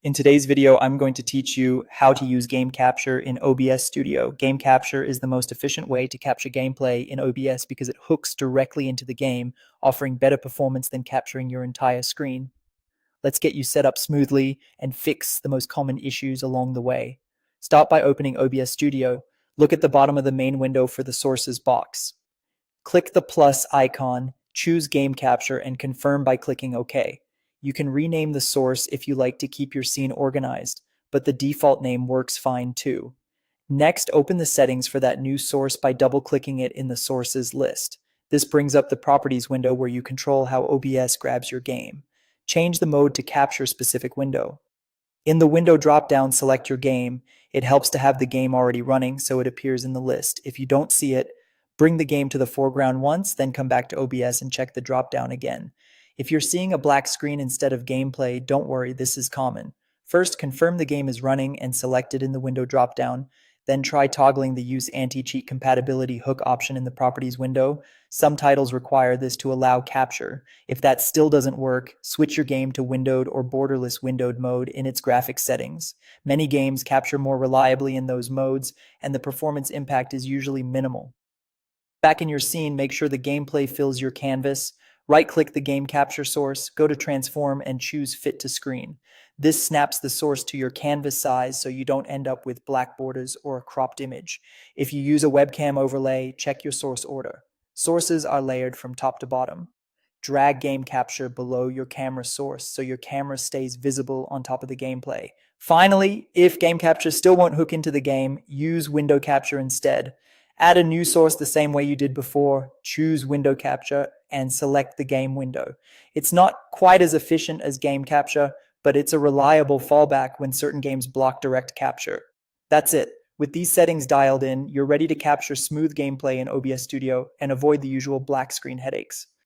In today's video, I'm going to teach you how to use game capture in OBS Studio. Game capture is the most efficient way to capture gameplay in OBS because it hooks directly into the game, offering better performance than capturing your entire screen. Let's get you set up smoothly and fix the most common issues along the way. Start by opening OBS Studio. Look at the bottom of the main window for the sources box. Click the plus icon, choose Game Capture, and confirm by clicking OK. You can rename the source if you like to keep your scene organized, but the default name works fine too. Next, open the settings for that new source by double-clicking it in the sources list. This brings up the properties window where you control how OBS grabs your game. Change the mode to capture specific window. In the window dropdown, select your game. It helps to have the game already running so it appears in the list. If you don't see it, bring the game to the foreground once, then come back to OBS and check the dropdown again. If you're seeing a black screen instead of gameplay, don't worry, this is common. First, confirm the game is running and select it in the window dropdown. Then try toggling the Use Anti-Cheat Compatibility hook option in the Properties window. Some titles require this to allow capture. If that still doesn't work, switch your game to windowed or borderless windowed mode in its graphics settings. Many games capture more reliably in those modes, and the performance impact is usually minimal. Back in your scene, make sure the gameplay fills your canvas. Right-click the game capture source, go to Transform, and choose Fit to Screen. This snaps the source to your canvas size so you don't end up with black borders or a cropped image. If you use a webcam overlay, check your source order. Sources are layered from top to bottom. Drag game capture below your camera source so your camera stays visible on top of the gameplay. Finally, if game capture still won't hook into the game, use window capture instead. Add a new source the same way you did before, choose window capture, and select the game window. It's not quite as efficient as game capture, but it's a reliable fallback when certain games block direct capture. That's it. With these settings dialed in, you're ready to capture smooth gameplay in OBS Studio and avoid the usual black screen headaches.